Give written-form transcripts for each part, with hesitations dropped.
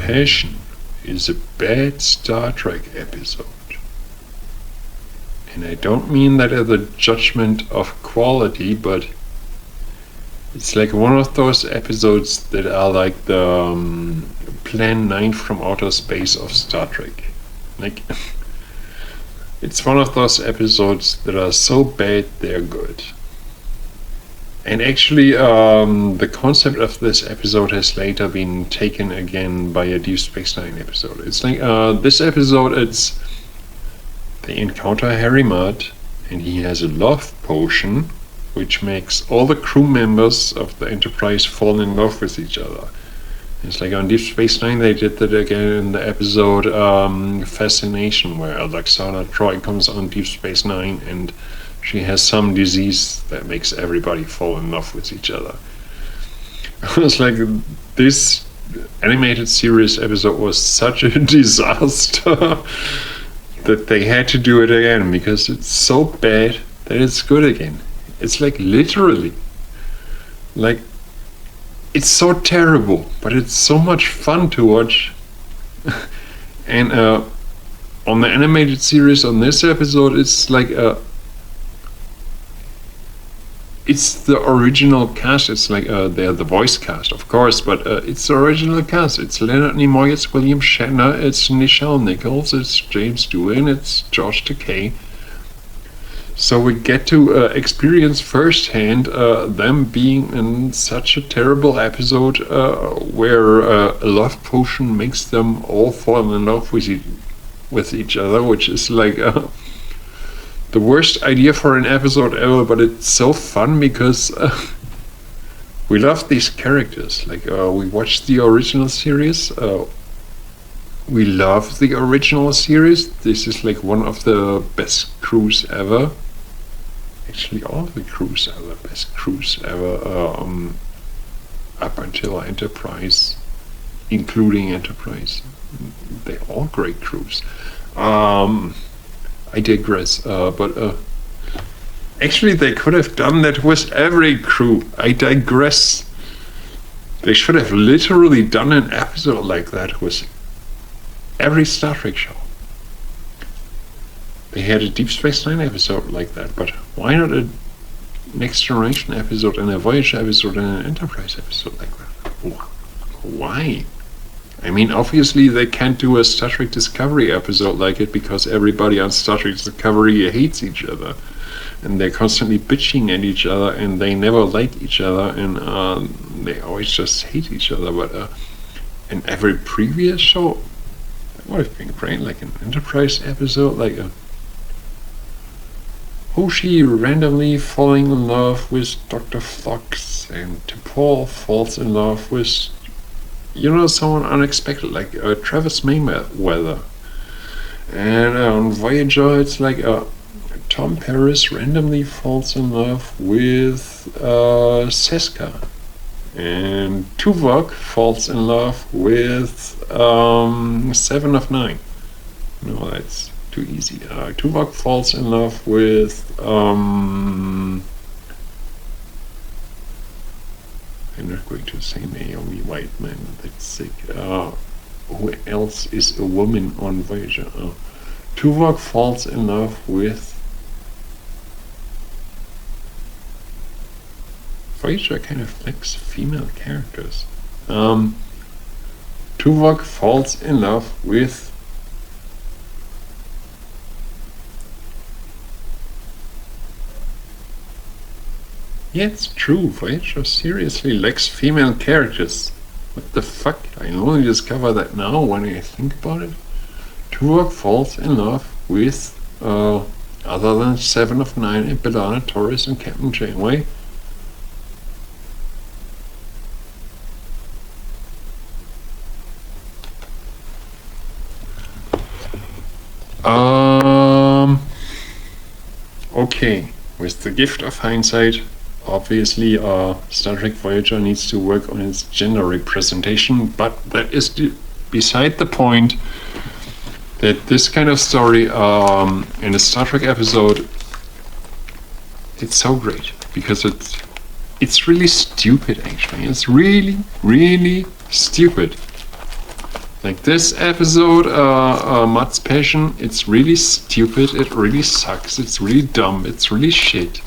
Passion is a bad Star Trek episode. And I don't mean that as a judgment of quality, but it's like one of those episodes that are like the Plan 9 from Outer Space of Star Trek. Like, it's one of those episodes that are so bad they're good. And actually, the concept of this episode has later been taken again by a Deep Space Nine episode. It's like, this episode, it's they encounter Harry Mudd, and he has a love potion, which makes all the crew members of the Enterprise fall in love with each other. It's like on Deep Space Nine, they did that again in the episode Fascination, where Alexandra Troy comes on Deep Space Nine, and she has some disease that makes everybody fall in love with each other. It was like, this animated series episode was such a disaster that they had to do it again, because it's so bad that it's good again. It's like literally, like, it's so terrible, but it's so much fun to watch. And on the animated series on this episode, it's like it's the original cast. It's like they're the voice cast, of course, but it's the original cast. It's Leonard Nimoy, it's William Shatner, it's Nichelle Nichols, it's James Doohan, it's George Takei. So we get to experience firsthand them being in such a terrible episode where a love potion makes them all fall in love with each other, which is like the worst idea for an episode ever, but it's so fun because we love these characters. Like, we watched the original series. We love the original series. This is like one of the best crews ever. Actually, all the crews are the best crews ever, up until Enterprise, including Enterprise. They're all great crews. I digress, but actually they could have done that with every crew. I digress. They should have literally done an episode like that with every Star Trek show. They had a Deep Space Nine episode like that, but why not a Next Generation episode and a Voyager episode and an Enterprise episode like that? Why? I mean, obviously they can't do a Star Trek Discovery episode like it because everybody on Star Trek Discovery hates each other. And they're constantly bitching at each other, and they never like each other, and they always just hate each other. But in every previous show, that would have been great, like an Enterprise episode, like a Hoshi randomly falling in love with Dr. Fox, and T'Pol falls in love with, someone unexpected, like Travis Mayweather. And on Voyager, it's like Tom Paris randomly falls in love with Seska. And Tuvok falls in love with 7 of 9. No, that's too easy. Tuvok falls in love with I'm not going to say Naomi Whiteman, that's sick. Who else is a woman on Voyager? Tuvok falls in love with Voyager kind of lacks female characters. Tuvok falls in love with yeah, it's true. Voyager seriously lacks female characters. What the fuck? I only discover that now when I think about it. Tuvok falls in love with other than 7 of 9 and B'Elanna Torres and Captain Janeway. Okay, with the gift of hindsight, obviously Star Trek Voyager needs to work on its gender representation, but that is beside the point. That this kind of story in a Star Trek episode, it's so great because it's really stupid. Actually, it's really, really stupid. Like this episode, Matt's Passion, it's really stupid, it really sucks, it's really dumb, it's really shit.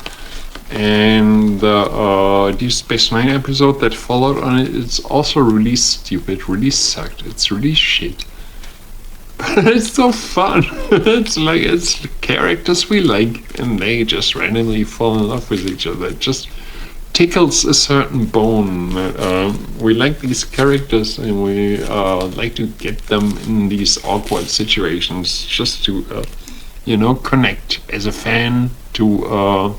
And the Deep Space Nine episode that followed on it, it's also really stupid, really sucked, it's really shit. But it's so fun. It's characters we like, and they just randomly fall in love with each other. It just tickles a certain bone. We like these characters, and we like to get them in these awkward situations, just to, connect as a fan to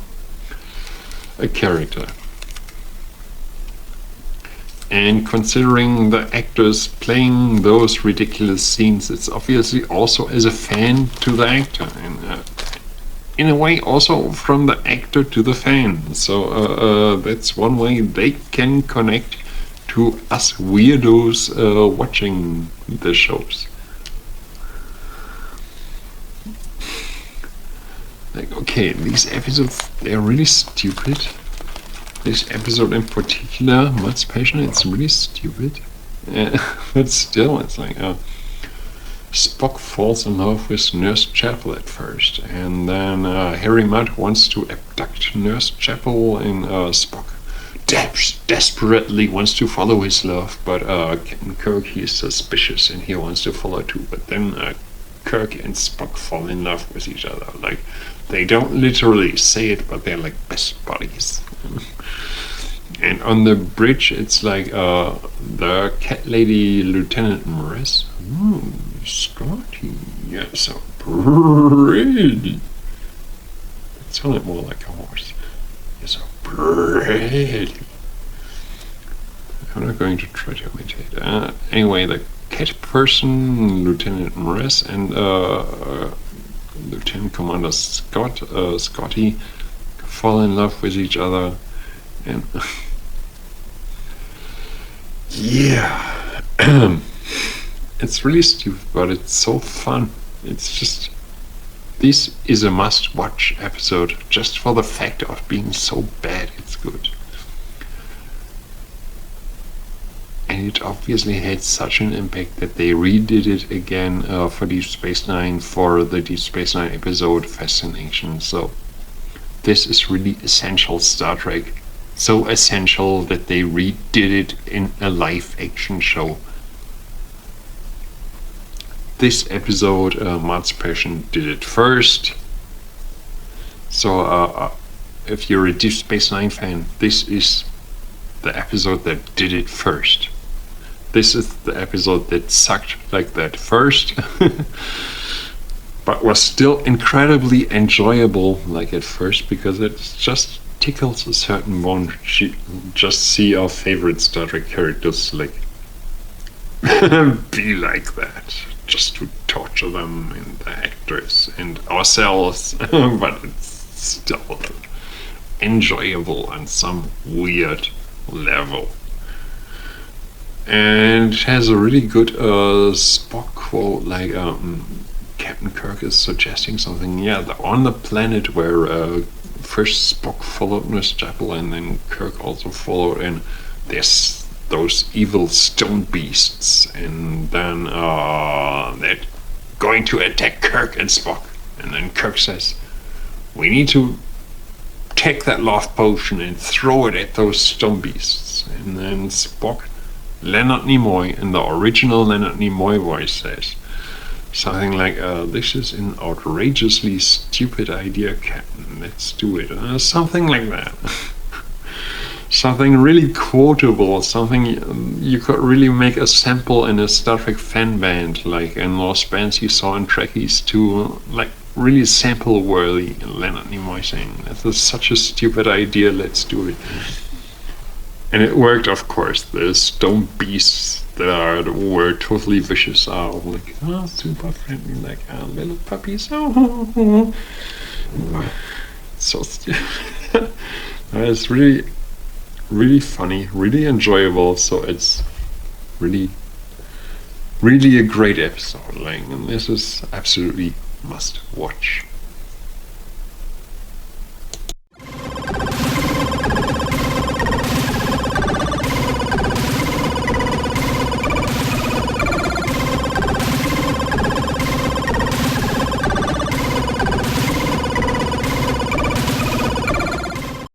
a character. And considering the actors playing those ridiculous scenes, it's obviously also as a fan to the actor, and in a way also from the actor to the fan. So that's one way they can connect to us weirdos watching the shows. Like, okay, these episodes, they're really stupid. This episode in particular, Matt's Passion, it's really stupid. But still, it's like Spock falls in love with Nurse Chapel at first, and then Harry Mudd wants to abduct Nurse Chapel, and Spock desperately wants to follow his love, but Captain Kirk, he is suspicious and he wants to follow too. But then Kirk and Spock fall in love with each other. Like, they don't literally say it, but they're like best buddies. And on the bridge, it's like the cat lady Lieutenant Morris. Scotty, yeah, so pretty. It sounded more like a horse. You're so pretty. I'm not going to try to imitate. Anyway, the cat person, Lieutenant Morris, and Lieutenant Commander Scotty fall in love with each other, and yeah, it's really stupid, but it's so fun. It's just, this is a must-watch episode just for the fact of being so bad. It's good. And it obviously had such an impact that they redid it again for Deep Space Nine, for the Deep Space Nine episode Fascination. So this is really essential Star Trek. So essential that they redid it in a live action show. This episode, Matt's Passion, did it first. So if you're a Deep Space Nine fan, this is the episode that did it first. This is the episode that sucked like that first, but was still incredibly enjoyable like at first, because it just tickles a certain bone. Just see our favorite Star Trek characters like be like that, just to torture them and the actors and ourselves, but it's still enjoyable on some weird level. And it has a really good Spock quote, like Captain Kirk is suggesting something. Yeah, on the planet where first Spock followed Nurse Chapel and then Kirk also followed, and there's those evil stone beasts, and then they're going to attack Kirk and Spock, and then Kirk says, we need to take that love potion and throw it at those stone beasts. And then Spock, Leonard Nimoy, in the original Leonard Nimoy voice, says something like, this is an outrageously stupid idea, Captain, let's do it. Something like that. Something really quotable, something you could really make a sample in a Star Trek fan band, like in those bands you saw in Trekkies too, like really sample worthy. Leonard Nimoy saying, this is such a stupid idea, let's do it. And it worked, of course. The stone beasts that were totally vicious are like, super friendly, like little puppies. So stupid. It's really, really funny, really enjoyable. So it's really, really a great episode. Like, and this is absolutely must watch.